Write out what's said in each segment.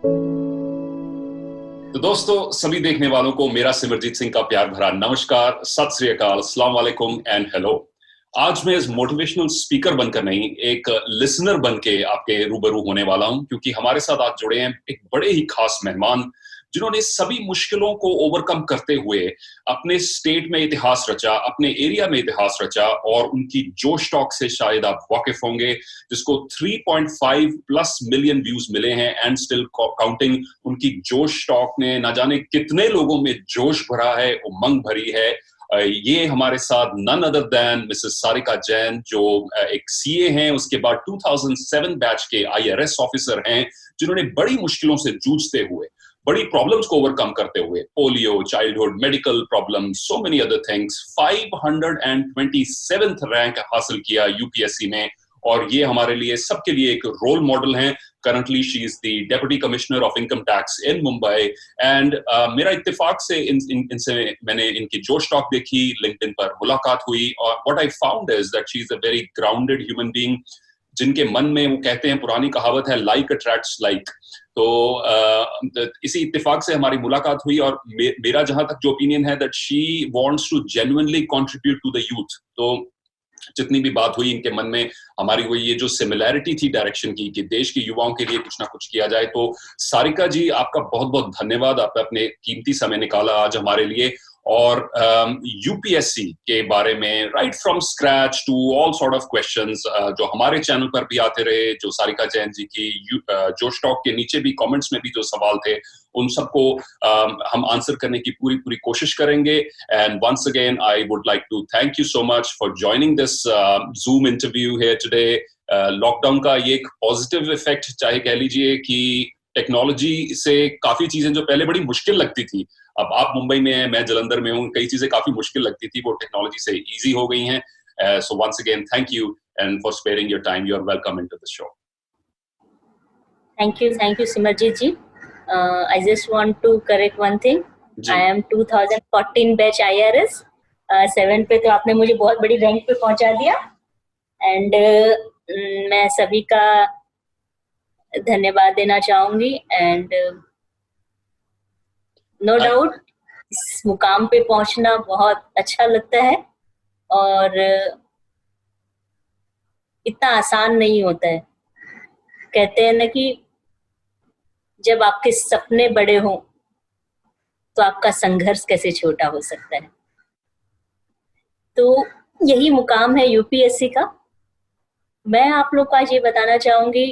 तो दोस्तों, सभी देखने वालों को मेरा सिमरजीत सिंह का प्यार भरा नमस्कार, सत श्री अकाल, अस्सलाम वालेकुम एंड हेलो। आज मैं इस मोटिवेशनल स्पीकर बनकर नहीं, एक लिसनर बन के आपके रूबरू होने वाला हूं, क्योंकि हमारे साथ आज जुड़े हैं एक बड़े ही खास मेहमान, जिन्होंने सभी मुश्किलों को ओवरकम करते हुए अपने स्टेट में इतिहास रचा, अपने एरिया में इतिहास रचा। और उनकी जोश टॉक से शायद आप वाकिफ होंगे, जिसको 3.5 प्लस मिलियन व्यूज मिले हैं एंड स्टिल काउंटिंग। उनकी जोश टॉक ने ना जाने कितने लोगों में जोश भरा है, उमंग भरी है। ये हमारे साथ none other than Mrs Sarika Jain, जो एक सीए हैं, उसके बाद 2007 बैच के आईआरएस ऑफिसर हैं, जिन्होंने बड़ी मुश्किलों से जूझते हुए, बड़ी प्रॉब्लम्स को ओवरकम करते हुए, polio, childhood medical problem, so many other things, 527th rank हासिल किया यूपीएससी में। और ये हमारे लिए, सबके लिए एक रोल मॉडल हैं। Currently she is the deputy commissioner of income tax in Mumbai. And मेरा इत्तेफाक से इनसे मैंने इनकी जोश टॉक देखी, लिंक्डइन पर मुलाकात हुई, और what I found is that she is a very grounded human being, जिनके मन में, वो कहते हैं, पुरानी कहावत है, लाइक अट्रैक्ट्स लाइक। तो इसी इत्तेफाक से हमारी मुलाकात हुई, और मेरा जहां तक जो ओपिनियन है, that she wants to genuinely contribute to the youth. तो जितनी भी बात हुई इनके मन में, हमारी वो ये जो सिमिलैरिटी थी डायरेक्शन की, कि देश के युवाओं के लिए कुछ ना कुछ किया जाए। तो सारिका जी, आपका बहुत बहुत धन्यवाद, आपने अपने कीमती समय निकाला आज हमारे लिए। और यूपीएससी के बारे में, right from scratch to all sort of questions, जो हमारे चैनल पर भी आते रहे, जो सारिका जैन जी की जोश टॉक के नीचे भी कमेंट्स में भी जो सवाल थे, उन सबको हम आंसर करने की पूरी पूरी कोशिश करेंगे। And once again I would like to thank you so much for joining this Zoom interview here today. Lockdown का ये एक पॉजिटिव इफेक्ट, चाहे कह लीजिए कि टेक्नोलॉजी से काफी चीजें जो पहले बड़ी मुश्किल लगती थी, अब आप मुंबई में हैं, मैं जलंधर में हूँ, कई चीजें काफी मुश्किल लगती थी, वो टेक्नोलॉजी से इजी हो गई हैं। So once again thank you and for sparing your time. You are welcome into the show. Thank you, Simarjit ji. I just want to correct one thing. जी। I am 2014 batch IRS. 7 पे तो आपने मुझे बहुत बड़ी rank पे पहुंचा दिया, एंड मैं सभी का धन्यवाद देना चाहूंगी। एंड नो डाउट इस मुकाम पे पहुंचना बहुत अच्छा लगता है, और इतना आसान नहीं होता है। कहते हैं ना कि जब आपके सपने बड़े हों तो आपका संघर्ष कैसे छोटा हो सकता है। तो यही मुकाम है यूपीएससी का। मैं आप लोग को आज ये बताना चाहूंगी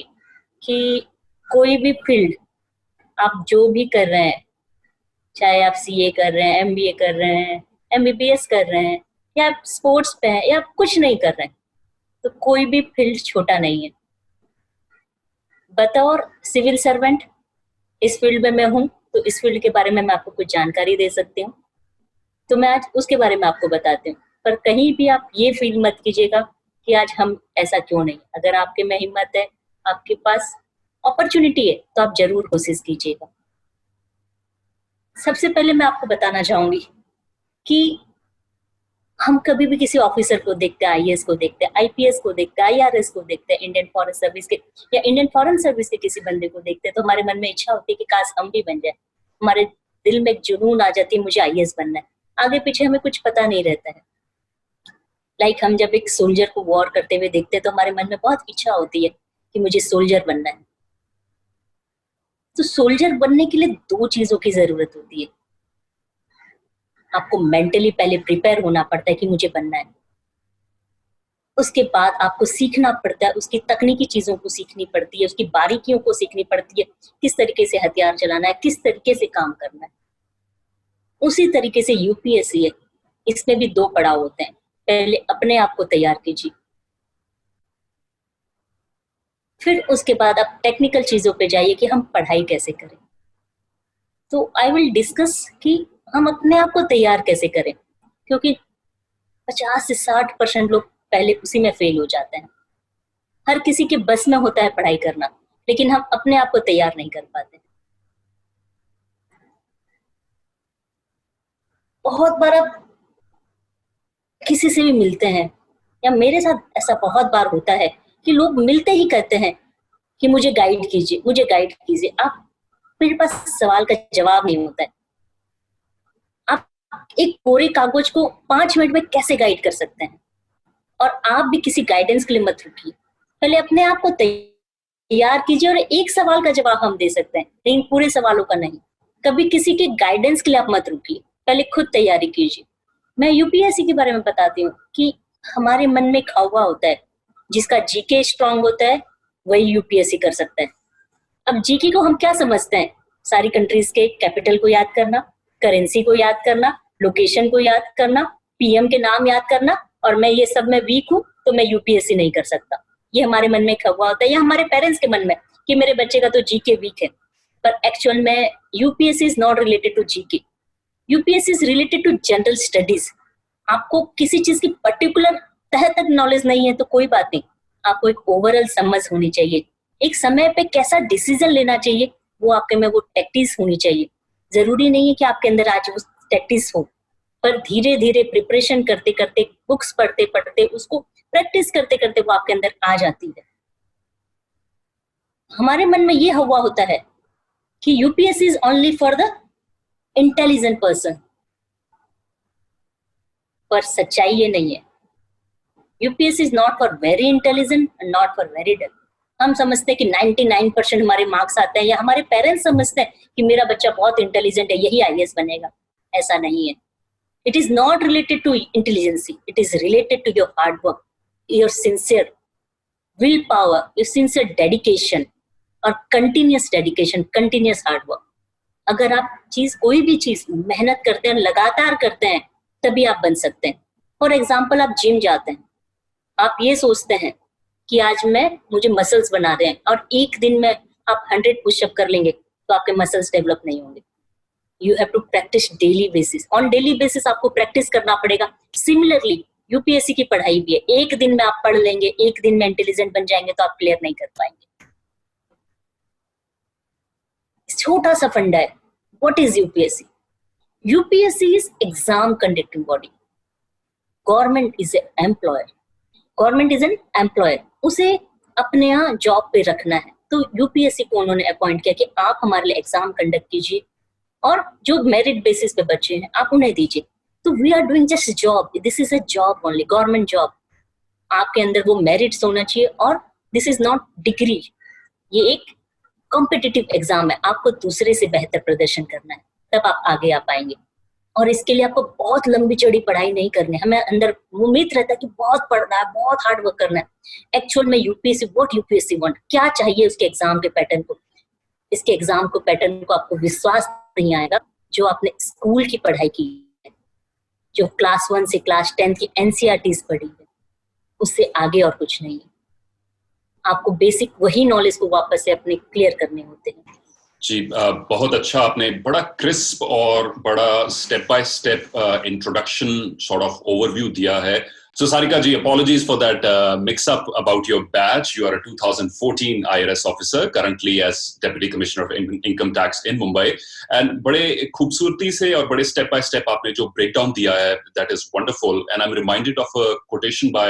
कि कोई भी फील्ड आप जो भी कर रहे हैं, चाहे आप सीए कर रहे हैं, एमबीए कर रहे हैं, एमबीबीएस कर रहे हैं, या आप स्पोर्ट्स पे हैं, या आप कुछ नहीं कर रहे हैं, तो कोई भी फील्ड छोटा नहीं है। बतौर सिविल सर्वेंट इस फील्ड में मैं हूँ, तो इस फील्ड के बारे में मैं आपको कुछ जानकारी दे सकती हूँ, तो मैं आज उसके बारे में आपको बताती हूँ। पर कहीं भी आप ये फील मत कीजिएगा कि आज हम ऐसा क्यों नहीं। अगर आपके में हिम्मत है, आपके पास अपॉर्चुनिटी है, तो आप जरूर कोशिश कीजिएगा। सबसे पहले मैं आपको बताना चाहूंगी कि हम कभी भी किसी ऑफिसर को देखते हैं, आईएएस को देखते हैं, आईपीएस को देखते हैं, आईआरएस को देखते हैं, इंडियन फॉरेन सर्विस के या इंडियन फॉरेन सर्विस के किसी बंदे को देखते हैं, तो हमारे मन में इच्छा होती है कि काश हम भी बन जाए। हमारे दिल में एक जुनून आ जाती है, मुझे आईएएस बनना है। आगे पीछे हमें कुछ पता नहीं रहता है। लाइक हम जब एक सोल्जर को वॉर करते हुए देखते हैं, तो हमारे मन में बहुत इच्छा होती है कि मुझे सोल्जर बनना है। तो सोल्जर बनने के लिए दो चीजों की जरूरत होती है। आपको मेंटली पहले प्रिपेयर होना पड़ता है कि मुझे बनना है। उसके बाद आपको सीखना पड़ता है, उसकी तकनीकी चीजों को सीखनी पड़ती है, उसकी बारीकियों को सीखनी पड़ती है, किस तरीके से हथियार चलाना है, किस तरीके से काम करना है। उसी तरीके से यूपीएससी है, इसमें भी दो पड़ाव होते हैं। पहले अपने आप को तैयार कीजिए, फिर उसके बाद आप टेक्निकल चीजों पे जाइए कि हम पढ़ाई कैसे करें। तो आई विल डिस्कस कि हम अपने आप को तैयार कैसे करें, क्योंकि 50 से 60% लोग पहले उसी में फेल हो जाते हैं। हर किसी के बस में होता है पढ़ाई करना, लेकिन हम अपने आप को तैयार नहीं कर पाते। बहुत बार आप किसी से भी मिलते हैं, या मेरे साथ ऐसा बहुत बार होता है कि लोग मिलते ही कहते हैं कि मुझे गाइड कीजिए, मुझे गाइड कीजिए। आप मेरे पास सवाल का जवाब नहीं होता है। आप एक कोरे कागज को 5 मिनट में कैसे गाइड कर सकते हैं? और आप भी किसी गाइडेंस के लिए मत रुकिए, पहले अपने आप को तैयार कीजिए और एक सवाल का जवाब हम दे सकते हैं, लेकिन पूरे सवालों का नहीं। कभी किसी के गाइडेंस के लिए आप मत रुकिए, पहले खुद तैयारी कीजिए। मैं यूपीएससी के बारे में बताती हूँ कि हमारे मन में एक हवा होता है, जिसका जीके स्ट्रांग होता है वही यूपीएससी कर सकता है। अब जीके को हम क्या समझते हैं? सारी कंट्रीज के कैपिटल को याद करना, करेंसी को याद करना, लोकेशन को याद करना, पीएम के नाम याद करना, और मैं ये सब में वीक हूँ तो मैं यूपीएससी नहीं कर सकता। ये हमारे मन में एक हवा होता है, या हमारे पेरेंट्स के मन में कि मेरे बच्चे का तो जीके वीक है। पर एक्चुअल में UPSC is not related to GK, UPSC is related to general studies. आपको किसी चीज की पर्टिकुलर तह तक नॉलेज नहीं है तो कोई बात नहीं, आपको एक ओवरऑल समझ होनी चाहिए। एक समय पे कैसा डिसीजन लेना चाहिए वो आपके में वो टैक्टिस होनी चाहिए। जरूरी नहीं है कि आपके अंदर आज वो टैक्टिस हो, पर धीरे धीरे प्रिपरेशन करते करते, बुक्स पढ़ते पढ़ते, उसको प्रैक्टिस करते करते वो आपके अंदर आ जाती है। हमारे मन में ये हवा होता है कि UPSC is only for the intelligent person, पर सच्चाई ये नहीं है। UPSC is not for very intelligent and not for very dull. हम समझते हैं कि 99% हमारे मार्क्स आते हैं, या हमारे पेरेंट्स समझते हैं कि मेरा बच्चा बहुत इंटेलिजेंट है, यही आईएएस बनेगा। ऐसा नहीं है। It is not related to intelligence. It is related to your hard work, your sincere willpower, your sincere dedication और continuous dedication, continuous hard work. अगर आप कोई भी चीज मेहनत करते हैं, लगातार करते हैं, तभी आप बन सकते हैं। फॉर एग्जाम्पल, आप जिम जाते हैं, आप ये सोचते हैं कि आज मुझे मसल्स बनाने हैं, और एक दिन में आप 100 पुशअप कर लेंगे तो आपके मसल्स डेवलप नहीं होंगे। You have to practice daily basis. On daily basis आपको प्रैक्टिस करना पड़ेगा। Similarly, यूपीएससी की पढ़ाई भी है। एक दिन में आप पढ़ लेंगे, एक दिन में इंटेलिजेंट बन जाएंगे तो आप क्लियर नहीं कर पाएंगे। छोटा सा फंडा है। What is UPSC? UPSC is exam conducting body. Government is an employer. Government is an employer. उसे अपने यहाँ जॉब पे रखना है, तो यूपीएससी को उन्होंने अपॉइंट किया कि आप हमारे लिए एग्जाम कंडक्ट कीजिए, और जो मेरिट बेसिस पे बच्चे हैं आप उन्हें दीजिए। तो we are doing just job, this is a job only, government job. आपके अंदर वो मेरिट्स होना चाहिए, और दिस इज नॉट डिग्री, ये एक कॉम्पिटिटिव एग्जाम है। आपको दूसरे से बेहतर प्रदर्शन करना है, तब आप आगे आ पाएंगे। और इसके लिए आपको बहुत लंबी चौड़ी पढ़ाई नहीं करनी है। हमें अंदर उम्मीद रहता है कि बहुत पढ़ना है, बहुत हार्ड वर्क करना है। एक्चुअल में यूपीएससी वांट, क्या चाहिए उसके एग्जाम के पैटर्न को, इसके एग्जाम को पैटर्न को आपको विश्वास नहीं आएगा जो आपने स्कूल की पढ़ाई की है, जो क्लास 1 से क्लास 10 की एनसीईआरटीज पढ़ी है, उससे आगे और कुछ नहीं है। आपको बेसिक वही नॉलेज को वापस से अपने क्लियर करने होते हैं। जी, बहुत अच्छा, आपने बड़ा क्रिस्प और बड़ा step by step introduction sort of overview दिया है। So Sarika ji, apologies for that mix-up about your badge. You are a 2014 IRS officer, currently as Deputy Commissioner of Income Tax in Mumbai. And बड़े खूबसूरती से और बड़े step by step आपने जो breakdown दिया है, that is wonderful. And I'm reminded of a quotation by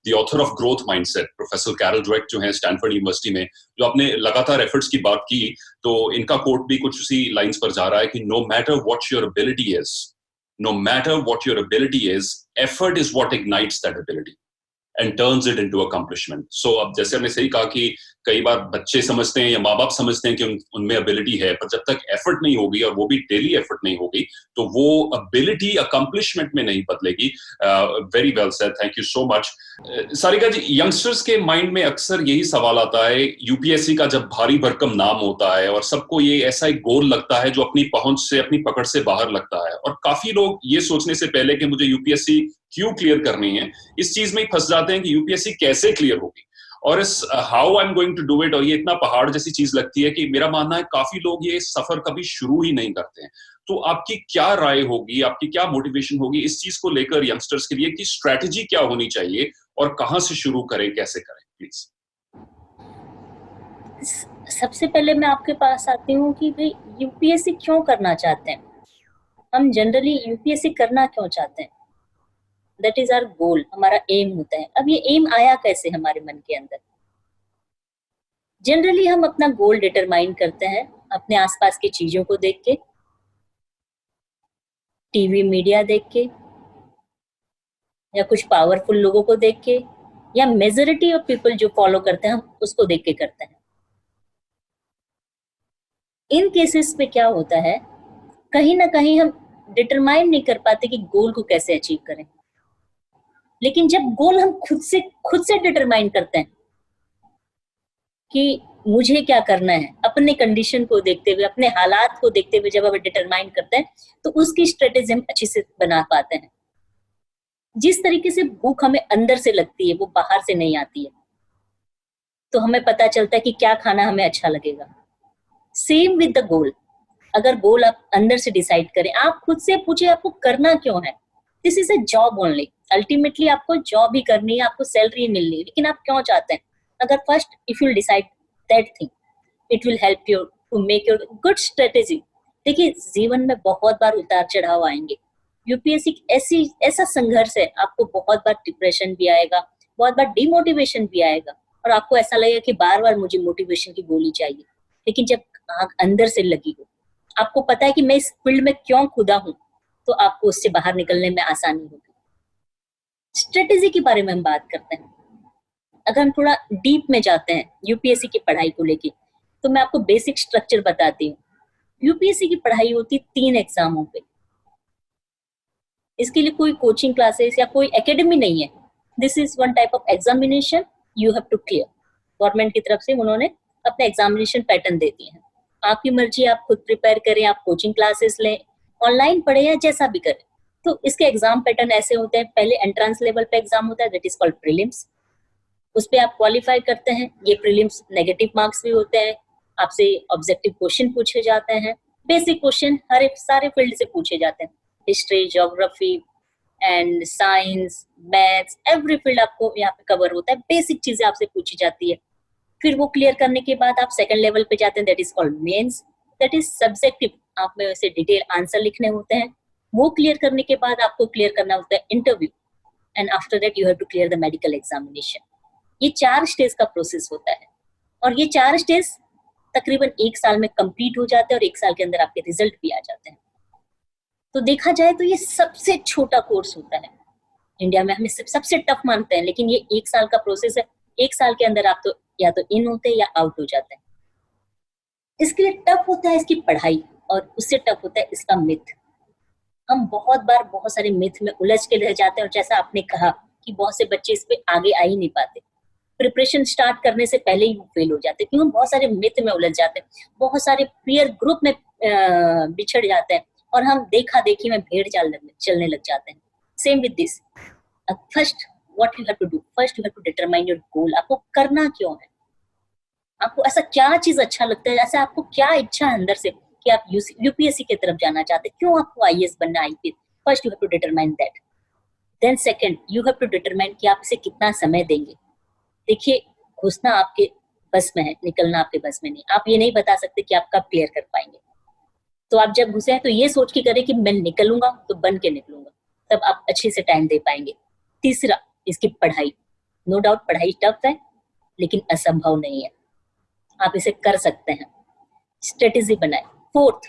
the author of Growth Mindset, Professor Carol Dweck, जो हैं Stanford University में, जो आपने लगातार efforts की बात की, तो इनका quote भी कुछ उसी lines पर जा रहा है कि no matter what your ability is, no matter what your ability is, effort is what ignites that ability and turns it into accomplishment. So अब जैसे हमने सही कहा कि कई बार बच्चे समझते हैं या माँ बाप समझते हैं कि उनमें एबिलिटी है, पर जब तक एफर्ट नहीं होगी और वो भी डेली एफर्ट नहीं होगी तो वो एबिलिटी अकम्पलिशमेंट में नहीं बदलेगी। Very well said, thank you so much. Sarika ji, youngsters के माइंड में अक्सर यही सवाल आता है यूपीएससी का, जब भारी भरकम नाम होता है और सबको ये ऐसा एक गोल लगता है जो अपनी पहुंच से, अपनी पकड़ से बाहर लगता है, और काफी लोग ये सोचने से पहले कि मुझे यूपीएससी क्यों क्लियर करनी है, इस चीज में ही फंस जाते हैं कि यूपीएससी कैसे क्लियर होगी और इस how I am going to do it, और ये इतना पहाड़ जैसी चीज लगती है कि मेरा मानना है काफी लोग ये सफर कभी शुरू ही नहीं करते हैं। तो आपकी क्या राय होगी, आपकी क्या मोटिवेशन होगी इस चीज को लेकर यंगस्टर्स के लिए कि स्ट्रेटजी क्या होनी चाहिए और कहां से शुरू करें, कैसे करें, प्लीज? सबसे पहले मैं आपके पास आती हूँ कि भाई यूपीएससी क्यों करना चाहते हैं, हम जनरली यूपीएससी करना क्यों चाहते हैं, दैट इज आवर गोल, हमारा एम होता है। अब ये एम आया कैसे हमारे मन के अंदर? जनरली हम अपना गोल डिटरमाइन करते हैं अपने आसपास की चीजों को देख के, टीवी मीडिया देख के, या कुछ पावरफुल लोगों को देख के, या मेजोरिटी ऑफ पीपल जो फॉलो करते हैं हम उसको देख के करते हैं। इन केसेस पे क्या होता है, कहीं ना कहीं हम डिटरमाइन नहीं कर पाते कि गोल को कैसे अचीव करें। लेकिन जब गोल हम खुद से डिटरमाइन करते हैं कि मुझे क्या करना है, अपने कंडीशन को देखते हुए, अपने हालात को देखते हुए जब हम डिटरमाइन करते हैं तो उसकी स्ट्रेटेजी हम अच्छे से बना पाते हैं। जिस तरीके से भूख हमें अंदर से लगती है वो बाहर से नहीं आती है, तो हमें पता चलता है कि क्या खाना हमें अच्छा लगेगा। सेम विद द गोल, अगर गोल आप अंदर से डिसाइड करें, आप खुद से पूछे आपको करना क्यों है। This is a job only, ultimately आपको जॉब ही करनी है, आपको सैलरी मिलनी है, लेकिन आप क्यों चाहते हैं। अगर first if you decide that thing, it will help you to make your good strategy. देखिए जीवन में बहुत बार उतार चढ़ाव आएंगे। यूपीएससी ऐसा संघर्ष है, आपको बहुत बार डिप्रेशन भी आएगा, बहुत बार डिमोटिवेशन भी आएगा, और आपको ऐसा लगेगा कि बार बार मुझे मोटिवेशन की गोली चाहिए। लेकिन जब आग अंदर से लगी हो, आपको पता है कि मैं इस फील्ड में क्यों खुदा हूं, तो आपको उससे बाहर निकलने में आसानी होगी। स्ट्रेटेजी के बारे में हम बात करते हैं। अगर हम थोड़ा डीप में जाते हैं यूपीएससी की पढ़ाई को लेके, तो मैं आपको बेसिक स्ट्रक्चर बताती हूँ। यूपीएससी की पढ़ाई होती है 3 एग्जामों पे। इसके लिए कोई कोचिंग क्लासेस या कोई एकेडमी नहीं है। This is one type of examination you have to clear. Government की तरफ से उन्होंने अपने एग्जामिनेशन पैटर्न दे दिए हैं। आपकी मर्जी, आप खुद प्रिपेयर करें, आप कोचिंग क्लासेस लें, ऑनलाइन पढ़े या जैसा भी करें। तो इसके एग्जाम पैटर्न ऐसे होते हैं। पहले एंट्रेंस लेवल पे एग्जाम होता है, दैट इज कॉल्ड प्रीलिम्स। उस पे आप क्वालिफाई करते हैं। ये प्रीलिम्स नेगेटिव मार्क्स भी होते हैं। आपसे ऑब्जेक्टिव क्वेश्चन पूछे जाते हैं, बेसिक क्वेश्चन हर एक सारे फील्ड से पूछे जाते हैं, history, geography and science, maths, every field आपको यहाँ पे कवर होता है। बेसिक चीजें आपसे पूछी जाती है। फिर वो क्लियर करने के बाद आप सेकंड लेवल पे जाते हैं, that is called mains. That is subjective, आप में वैसे डिटेल आंसर लिखने होते हैं। वो क्लियर करने के बाद आपको क्लियर करना होता है interview, and after that you have to clear the medical examination. ये 4 स्टेज का प्रोसेस होता है, और ये 4 स्टेज तकरीबन 1 साल में कंप्लीट हो जाते हैं, और 1 साल के अंदर आपके रिजल्ट भी आ जाते हैं। तो देखा जाए तो ये सबसे छोटा कोर्स होता है इंडिया में। हमें सबसे टफ मानते हैं, लेकिन ये 1 साल का प्रोसेस है। 1 साल के अंदर आप तो या तो इन होते हैं या आउट हो जाते हैं। इसके लिए टफ होता है इसकी पढ़ाई, और उससे टफ होता है इसका मिथ। हम बहुत बार बहुत सारे मिथ में उलझ के रह जाते हैं, और जैसा आपने कहा कि बहुत से बच्चे इस पे आगे आ ही नहीं पाते। प्रिपरेशन स्टार्ट करने से पहले ही वो फेल हो जाते हैं, क्योंकि हम बहुत सारे मिथ में उलझ जाते हैं, बहुत सारे पीयर ग्रुप में बिछड़ जाते हैं, और हम देखा देखी में भेड़ चलने लग जाते हैं। Same with this, first what you have to do, first you have to determine your goal. आपको करना क्यों है, आपको ऐसा क्या चीज अच्छा लगता है, ऐसा आपको क्या इच्छा है अंदर से कि आप यूपीएससी की तरफ जाना चाहते हैं, क्यों आपको आईएएस बनना, IPS. First you have to determine that. Then second you have to determine कि आप इसे कितना समय देंगे। देखिए, घुसना आपके बस में है, निकलना आपके बस में नहीं। आप ये नहीं बता सकते कि आप कब क्लियर कर पाएंगे। तो आप जब घुसे हैं तो ये सोच के करें कि मैं निकलूंगा तो बन के निकलूंगा, तब आप अच्छे से टाइम दे पाएंगे। तीसरा, इसकी पढ़ाई। नो डाउट पढ़ाई टफ है, लेकिन असंभव नहीं है, आप इसे कर सकते हैं। स्ट्रेटेजी बनाए। Fourth,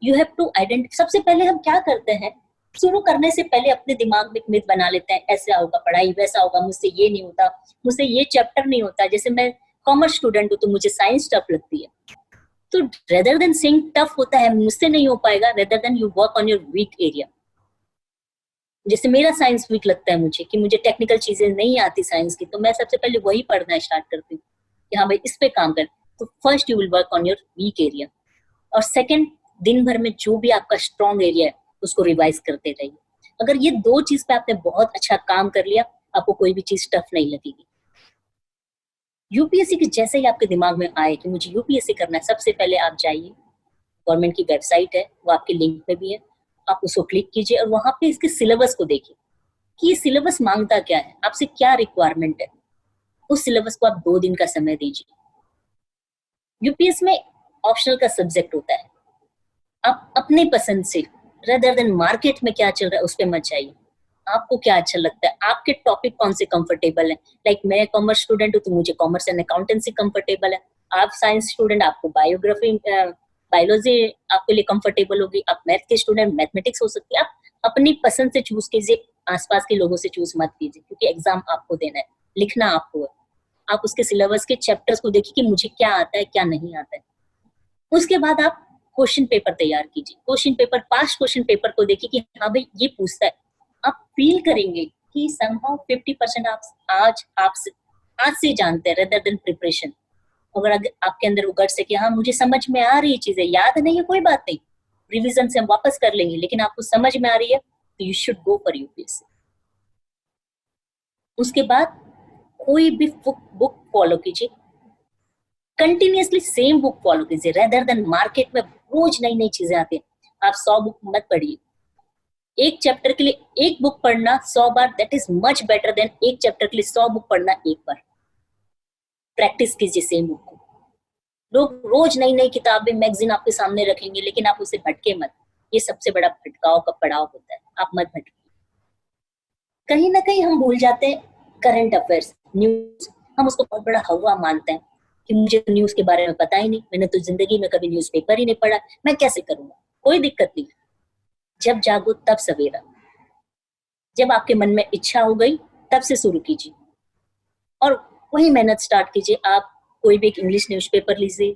you have to identify. सबसे पहले हम क्या करते हैं, शुरू करने से पहले अपने दिमाग में एक मिथ बना लेते हैं, ऐसा होगा पढ़ाई, वैसा होगा, मुझसे ये नहीं होता, मुझसे ये चैप्टर नहीं होता। जैसे मैं कॉमर्स स्टूडेंट हूँ तो मुझे साइंस टफ लगती है। तो रेदर देन सेइंग टफ होता है, मुझसे नहीं हो पाएगा, rather than you work on your weak area. जैसे मेरा साइंस वीक लगता है मुझे, कि मुझे टेक्निकल चीजें नहीं आती साइंस की, तो मैं सबसे पहले वही पढ़ना स्टार्ट करती हूँ कि हाँ भाई इस पे काम कर। तो first you will work on your weak area, और सेकंड, दिन भर में जो भी आपका स्ट्रॉन्ग एरिया है उसको रिवाइज करते रहिए। अगर ये 2 चीज पे आपने बहुत अच्छा काम कर लिया, आपको कोई भी चीज टफ नहीं लगेगी। यूपीएससी की जैसे ही आपके दिमाग में आए कि मुझे यूपीएससी करना है, सबसे पहले आप जाइए, गवर्नमेंट की वेबसाइट है, वो आपके लिंक में भी है, आप उसको क्लिक कीजिए और वहां पे इसके सिलेबस को देखिए कि ये सिलेबस मांगता क्या है, आपसे क्या रिक्वायरमेंट है। उस सिलेबस को आप 2 दिन का समय दीजिए। यूपीएससी में ऑप्शनल का सब्जेक्ट होता है, आप अपनी पसंद से, रेदर देन मार्केट में क्या चल रहा है उस पर मत जाइए। आपको क्या अच्छा लगता है, आपके टॉपिक कौन से कंफर्टेबल है। लाइक मैं कॉमर्स स्टूडेंट हूँ तो मुझे कॉमर्स एंड अकाउंटेंसी कंफर्टेबल है, आप साइंस स्टूडेंट, आपको बायोग्राफी बायोलॉजी आपके लिए कंफर्टेबल होगी, आप मैथ के स्टूडेंट मैथमेटिक्स हो सकती है। आप अपनी पसंद से चूज कीजिए, आसपास के लोगों से चूज मत कीजिए, क्योंकि एग्जाम आपको देना है, लिखना आपको है। आप उसके सिलेबस के चैप्टर्स को देखिए कि मुझे क्या आता है क्या नहीं आता है। उसके बाद आप क्वेश्चन पेपर तैयार कीजिए, question paper, past question paper को देखिए कि हाँ भाई ये पूछता है। आप फील करेंगे कि समहाउ 50% आप आज से जानते हैं रेदर देन प्रिपरेशन। अगर आपके अंदर वो गट्स है कि हाँ मुझे समझ में आ रही है चीजें, याद नहीं है कोई बात नहीं, रिवीजन से हम वापस कर लेंगे, लेकिन आपको समझ में आ रही है तो you should go for UPSC. उसके बाद कोई भी बुक फॉलो कीजिए, कंटिन्यूअसली सेम बुक फॉलो कीजिए, रेदर देन मार्केट में रोज नई नई चीजें आती हैं। आप 100 बुक मत पढ़िए, एक चैप्टर के लिए एक बुक पढ़ना 100 बार, that is much better than एक चैप्टर के लिए 100 बुक पढ़ना एक बार। प्रैक्टिस कीजिए सेम बुक को। लोग रोज नई नई किताबें, मैगजीन आपके सामने रखेंगे, लेकिन आप उसे भटके मत। ये सबसे बड़ा भटकाव का पड़ाव होता है, आप मत भटकिए। कहीं ना कहीं हम भूल जाते हैं करंट अफेयर्स, न्यूज, हम उसको बहुत बड़ा हवा मानते हैं कि मुझे तो न्यूज के बारे में पता ही नहीं, मैंने तो जिंदगी में कभी न्यूज़पेपर ही नहीं पढ़ा, मैं कैसे करूंगा। कोई दिक्कत नहीं, जब जागो तब सवेरा। जब आपके मन में इच्छा हो गई तब से शुरू कीजिए और वही मेहनत स्टार्ट कीजिए। आप कोई भी एक इंग्लिश न्यूज़पेपर लीजिए,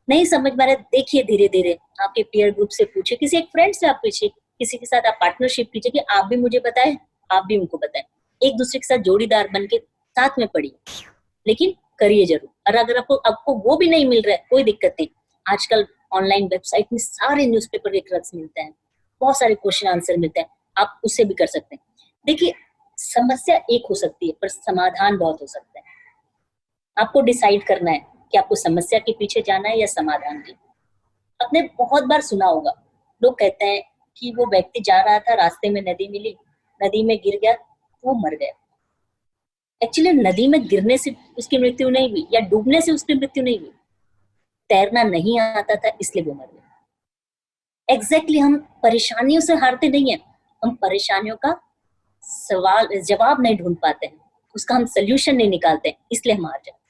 नहीं समझ में आ रहा, देखिए धीरे धीरे, आपके पीयर ग्रुप से पूछिए, किसी एक फ्रेंड से आप पूछिए, किसी के साथ आप पार्टनरशिप कीजिए कि आप भी मुझे बताएं, आप भी उनको बताएं। एक दूसरे के साथ जोड़ीदार बन के साथ में पढ़िए, लेकिन करिए जरूर। और अगर आपको वो भी नहीं मिल रहा है, कोई दिक्कत नहीं, आजकल ऑनलाइन वेबसाइट में सारे न्यूज़पेपर के क्लर्क्स मिलते हैं, बहुत सारे क्वेश्चन आंसर मिलते हैं, आप उससे भी कर सकते हैं। देखिए, समस्या एक हो सकती है पर समाधान बहुत हो सकते हैं। आपको डिसाइड करना है कि आपको समस्या के पीछे जाना है या समाधान के। आपने बहुत बार सुना होगा, लोग कहते हैं कि वो व्यक्ति जा रहा था, रास्ते में नदी मिली, नदी में गिर गया, वो मर गया। एक्चुअली नदी में गिरने से उसकी मृत्यु नहीं हुई या डूबने से उसकी मृत्यु नहीं हुई, तैरना नहीं आता था इसलिए वो मर गया। एग्जैक्टली हम परेशानियों से हारते नहीं है, हम परेशानियों का जवाब नहीं ढूंढ पाते हैं, उसका हम सोल्यूशन नहीं निकालते हैं, इसलिए हम हार जाते हैं।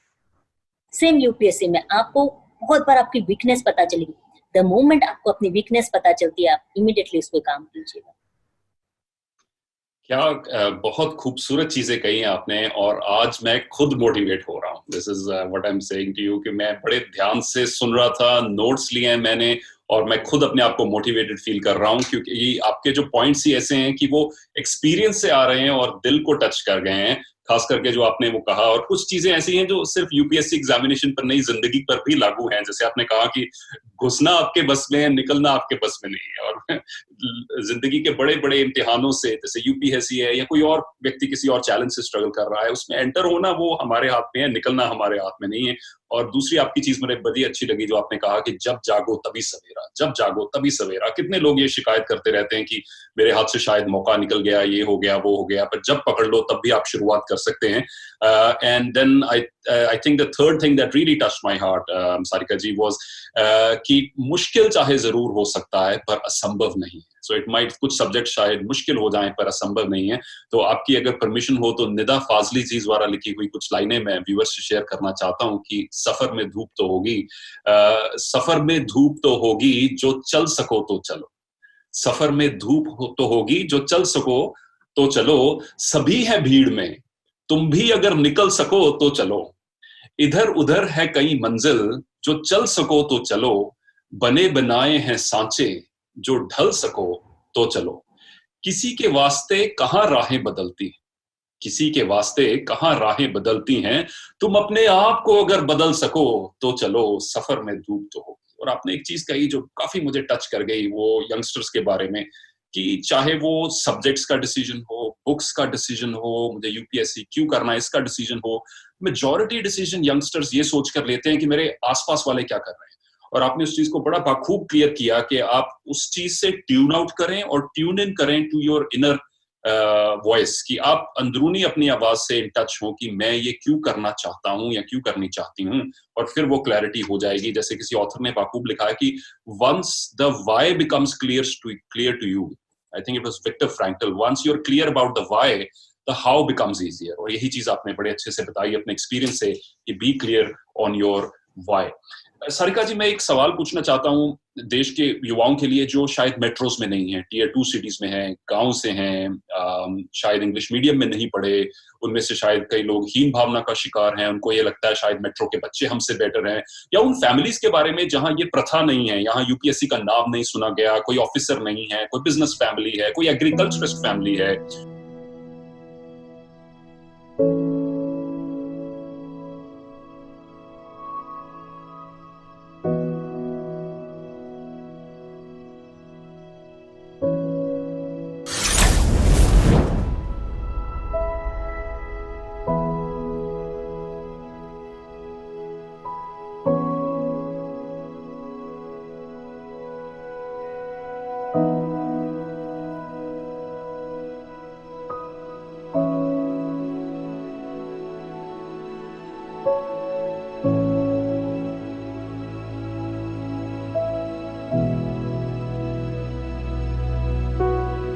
सेम यूपीएससी में आपको बहुत बार आपकी वीकनेस पता चलेगी। द मोमेंट आपको अपनी वीकनेस पता चलती है, आप इमीडिएटली उस पर काम कीजिएगा। क्या बहुत खूबसूरत चीजें कही हैं आपने, और आज मैं खुद मोटिवेट हो रहा हूँ। This is what I am saying to you कि मैं बड़े ध्यान से सुन रहा था, नोट्स लिए हैं मैंने, और मैं खुद अपने आप को मोटिवेटेड फील कर रहा हूँ, क्योंकि ये आपके जो पॉइंट्स ही ऐसे हैं कि वो एक्सपीरियंस से आ रहे हैं और दिल को टच कर गए हैं। खास करके जो आपने वो कहा, और कुछ चीजें ऐसी हैं जो सिर्फ यूपीएससी एग्जामिनेशन पर नहीं, जिंदगी पर भी लागू हैं। जैसे आपने कहा कि घुसना आपके बस में है, निकलना आपके बस में नहीं है, और जिंदगी के बड़े बड़े इम्तिहानों से, जैसे यूपीएससी है या कोई और व्यक्ति किसी और चैलेंज से स्ट्रगल कर रहा है, उसमें एंटर होना वो हमारे हाथ में है, निकलना हमारे हाथ में नहीं है। और दूसरी आपकी चीज मुझे बड़ी अच्छी लगी जो आपने कहा कि जब जागो तभी सवेरा, जब जागो तभी सवेरा। कितने लोग ये शिकायत करते रहते हैं कि मेरे हाथ से शायद मौका निकल गया, ये हो गया वो हो गया, पर जब पकड़ लो तब भी आप शुरुआत कर सकते हैं। And then I think the third thing that really touched my heart, Sarika ji, was कि मुश्किल चाहे जरूर हो सकता है पर असंभव नहीं है। सो इट माइट, कुछ सब्जेक्ट शायद मुश्किल हो जाएं पर असंभव नहीं है। तो आपकी अगर परमिशन हो तो निदा फाजली जी द्वारा लिखी हुई कुछ लाइनें मैं व्यूअर्स से शेयर करना चाहता हूँ कि सफर में धूप तो होगी, सफर में धूप तो होगी, जो चल सको तो चलो। सफर में धूप तो होगी, जो चल सको तो चलो। सभी है भीड़ में, तुम भी अगर निकल सको तो चलो। इधर उधर है कई मंजिल, जो चल सको तो चलो। बने बनाए हैं सांचे, जो ढल सको तो चलो। किसी के वास्ते कहाँ राहें बदलती, किसी के वास्ते कहाँ राहें बदलती हैं। तुम अपने आप को अगर बदल सको तो चलो, सफर में धूप तो हो। और आपने एक चीज कही जो काफी मुझे टच कर गई, वो यंगस्टर्स के बारे में, कि चाहे वो सब्जेक्ट्स का डिसीजन हो, बुक्स का डिसीजन हो, मुझे यूपीएससी क्यों करना है इसका डिसीजन हो, मेजॉरिटी डिसीजन यंगस्टर्स ये सोच कर लेते हैं कि मेरे आसपास वाले क्या कर रहे हैं। और आपने उस चीज को बड़ा बखूब क्लियर किया कि आप उस चीज से ट्यून आउट करें और ट्यून इन करें टू योर इनर वॉइस, कि आप अंदरूनी अपनी आवाज से इन टच हो कि मैं ये क्यों करना चाहता हूं या क्यों करनी चाहती हूं, और फिर वो क्लैरिटी हो जाएगी। जैसे किसी ऑथर ने बाखूब लिखा है कि once the why becomes clear to you, I think it was Victor Frankl, once you are clear about the why, the how becomes easier. और यही चीज आपने बड़े अच्छे से बताई अपने एक्सपीरियंस से कि be clear on your why. Sarika ji, मैं एक सवाल पूछना चाहता हूँ देश के युवाओं के लिए जो शायद मेट्रोस में नहीं है, टियर 2 सिटीज में हैं, गांव से हैं, शायद इंग्लिश मीडियम में नहीं पढ़े, उनमें से शायद कई लोग हीन भावना का शिकार हैं, उनको ये लगता है शायद मेट्रो के बच्चे हमसे बेटर हैं, या उन फैमिलीज के बारे में जहां ये प्रथा नहीं है, यहाँ यूपीएससी का नाम नहीं सुना गया, कोई ऑफिसर नहीं है, कोई बिजनेस फैमिली है, कोई एग्रीकल्चरिस्ट फैमिली है।